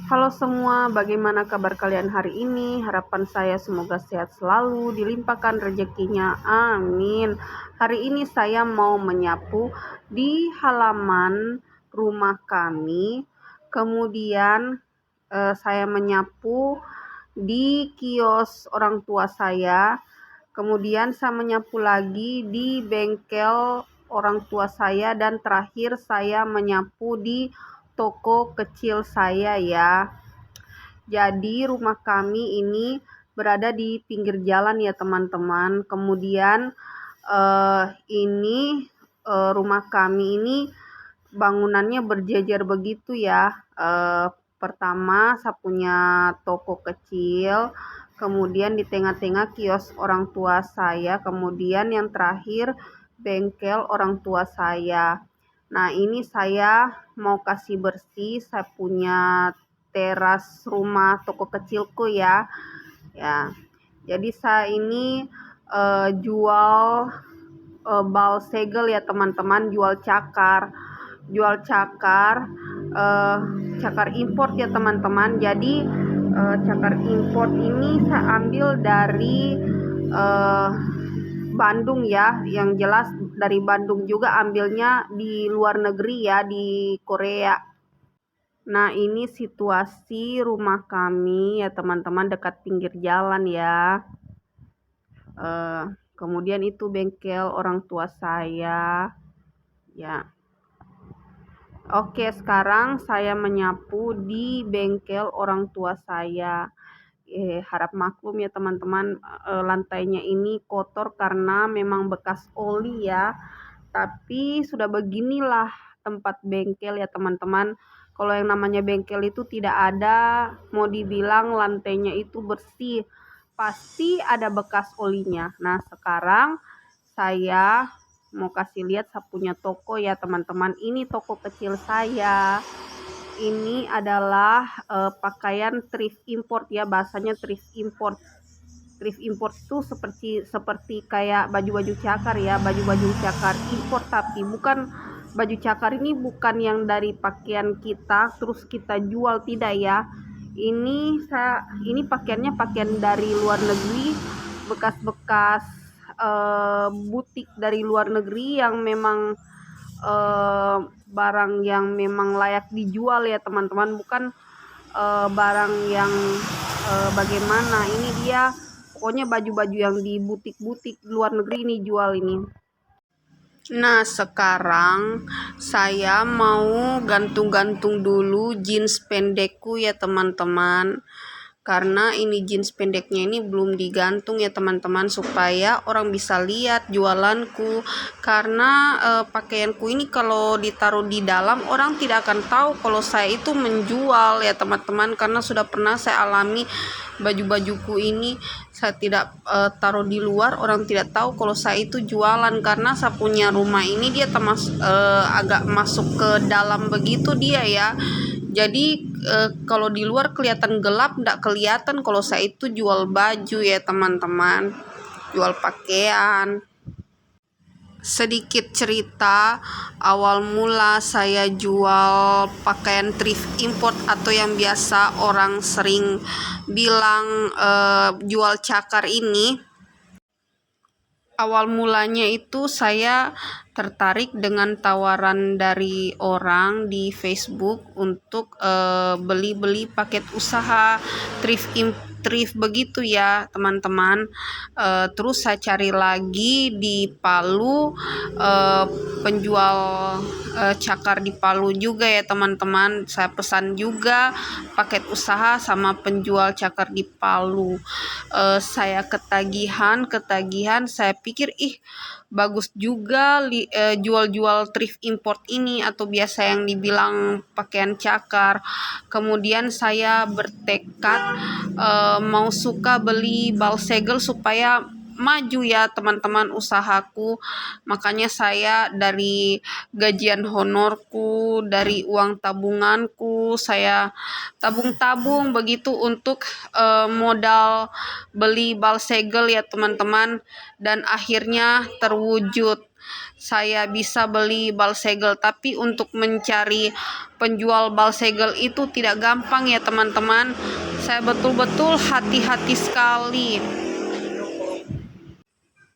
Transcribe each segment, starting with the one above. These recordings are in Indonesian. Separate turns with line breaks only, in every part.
Halo semua, bagaimana kabar kalian hari ini? Harapan saya semoga sehat selalu, dilimpahkan rezekinya, amin. Hari ini saya mau menyapu di halaman rumah kami, kemudian saya menyapu di kios orang tua saya, kemudian saya menyapu lagi di bengkel orang tua saya, dan terakhir saya menyapu di toko kecil saya ya. Jadi rumah kami ini berada di pinggir jalan ya teman-teman. Kemudian rumah kami ini bangunannya berjejer begitu ya. Pertama saya punya toko kecil, kemudian di tengah-tengah kios orang tua saya, kemudian yang terakhir bengkel orang tua saya. Nah, ini saya mau kasih bersih, saya punya teras rumah toko kecilku ya. Ya. Jadi saya ini jual bal segel ya teman-teman, jual cakar. Cakar import ya teman-teman. Jadi cakar import ini saya ambil dari Bandung ya, yang jelas dari Bandung juga, ambilnya di luar negeri ya, di Korea. Nah, ini situasi rumah kami ya teman-teman, dekat pinggir jalan ya. Kemudian itu bengkel orang tua saya ya. Oke, sekarang saya menyapu di bengkel orang tua saya. Harap maklum ya teman-teman, lantainya ini kotor karena memang bekas oli ya. Tapi sudah beginilah tempat bengkel ya teman-teman. Kalau yang namanya bengkel itu tidak ada mau dibilang lantainya itu bersih, pasti ada bekas olinya. Nah, sekarang saya mau kasih lihat saya punya toko ya teman-teman. Ini toko kecil saya. Ini adalah pakaian thrift import ya, bahasanya thrift import. Thrift import itu seperti kayak baju-baju cakar ya, baju-baju cakar import, tapi bukan baju cakar ini, bukan yang dari pakaian kita terus kita jual, tidak ya. Ini pakaiannya pakaian dari luar negeri, bekas-bekas butik dari luar negeri yang memang barang yang memang layak dijual ya teman-teman, bukan barang yang bagaimana. Ini dia pokoknya baju-baju yang di butik-butik luar negeri ini jual ini. Nah, sekarang saya mau gantung-gantung dulu jeans pendekku ya teman-teman. Karena ini jeans pendeknya ini belum digantung ya teman-teman, supaya orang bisa lihat jualanku. Karena pakaianku ini kalau ditaruh di dalam, orang tidak akan tahu kalau saya itu menjual ya teman-teman. Karena sudah pernah saya alami, baju-bajuku ini saya tidak taruh di luar, orang tidak tahu kalau saya itu jualan. Karena saya punya rumah ini dia agak masuk ke dalam begitu dia ya. Jadi kalau di luar kelihatan gelap, nggak kelihatan kalau saya itu jual baju ya teman-teman, jual pakaian. Sedikit cerita, awal mula saya jual pakaian thrift import atau yang biasa orang sering bilang jual cakar ini. Awal mulanya itu saya tertarik dengan tawaran dari orang di Facebook untuk beli-beli paket usaha thrift begitu ya teman-teman. Terus saya cari lagi di Palu, penjual cakar di Palu juga ya teman-teman. Saya pesan juga paket usaha sama penjual cakar di Palu. Saya ketagihan, saya pikir bagus juga jual-jual thrift import ini, atau biasa yang dibilang pakaian cakar. Kemudian saya bertekad mau suka beli bal segel supaya maju ya teman-teman usahaku. Makanya saya dari gajian honorku, dari uang tabunganku, saya tabung-tabung begitu untuk modal beli bal segel ya teman-teman, dan akhirnya terwujud. Saya bisa beli bal segel, tapi untuk mencari penjual bal segel itu tidak gampang ya teman-teman. Saya betul-betul hati-hati sekali.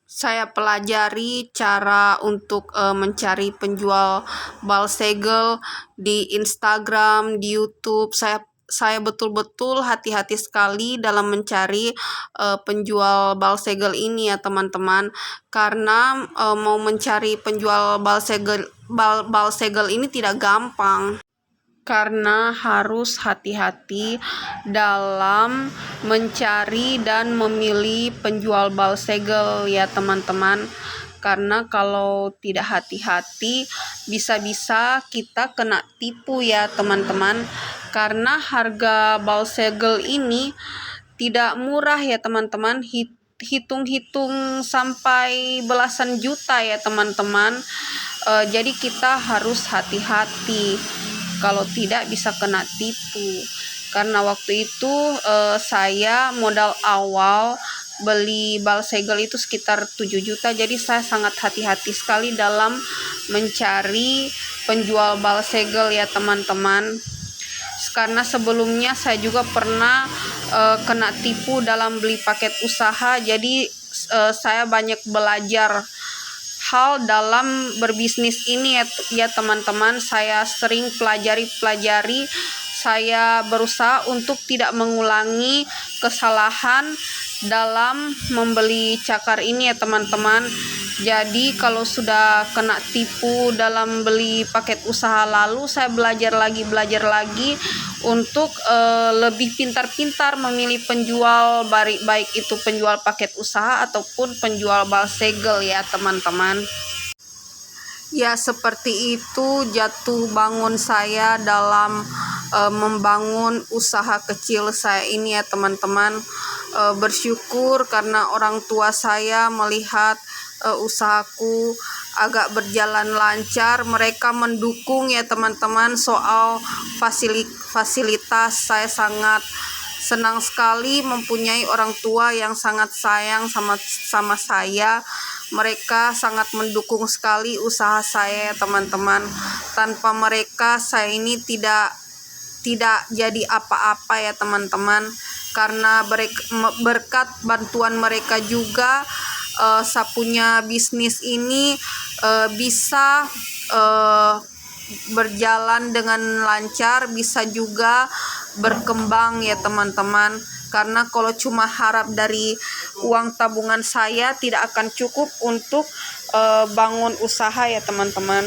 Saya pelajari cara untuk mencari penjual bal segel di Instagram, di YouTube. Saya betul-betul hati-hati sekali dalam mencari penjual bal segel ini ya teman-teman. Karena mau mencari penjual bal segel ini tidak gampang. Karena harus hati-hati dalam mencari dan memilih penjual bal segel ya teman-teman. Karena kalau tidak hati-hati bisa-bisa kita kena tipu ya teman-teman. Karena harga bal segel ini tidak murah ya teman-teman. Hitung-hitung sampai belasan juta ya teman-teman. Jadi kita harus hati-hati, kalau tidak bisa kena tipu. Karena waktu itu saya modal awal beli bal segel itu sekitar 7 juta. Jadi saya sangat hati-hati sekali dalam mencari penjual bal segel ya teman-teman. Karena sebelumnya saya juga pernah kena tipu dalam beli paket usaha. Jadi saya banyak belajar hal dalam berbisnis ini ya teman-teman. Saya sering pelajari. Saya berusaha untuk tidak mengulangi kesalahan dalam membeli cakar ini ya teman-teman. Jadi kalau sudah kena tipu dalam beli paket usaha lalu, saya belajar lagi untuk lebih pintar-pintar memilih penjual, baik itu penjual paket usaha ataupun penjual bal segel ya teman-teman. Ya, seperti itu jatuh bangun saya dalam membangun usaha kecil saya ini ya teman-teman. Bersyukur karena orang tua saya melihat usahaku agak berjalan lancar. Mereka mendukung ya teman-teman soal fasilitas. Saya sangat senang sekali mempunyai orang tua yang sangat sayang sama saya. Mereka sangat mendukung sekali usaha saya teman-teman. Tanpa mereka saya ini tidak jadi apa-apa ya teman-teman. Karena berkat bantuan mereka juga saya punya bisnis ini bisa berjalan dengan lancar, bisa juga berkembang ya teman-teman. Karena kalau cuma harap dari uang tabungan saya tidak akan cukup untuk bangun usaha ya teman-teman.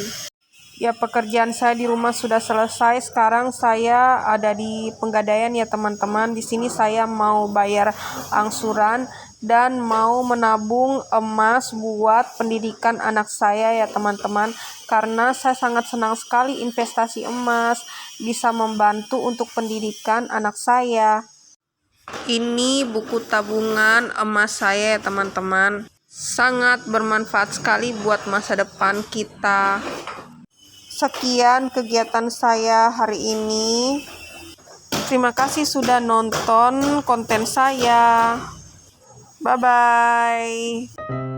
Ya, pekerjaan saya di rumah sudah selesai. Sekarang saya ada di Pegadaian ya teman-teman. Di sini saya mau bayar angsuran dan mau menabung emas buat pendidikan anak saya ya teman-teman. Karena saya sangat senang sekali investasi emas, bisa membantu untuk pendidikan anak saya. Ini buku tabungan emas saya ya teman-teman. Sangat bermanfaat sekali buat masa depan kita. Sekian kegiatan saya hari ini. Terima kasih sudah nonton konten saya. Bye-bye.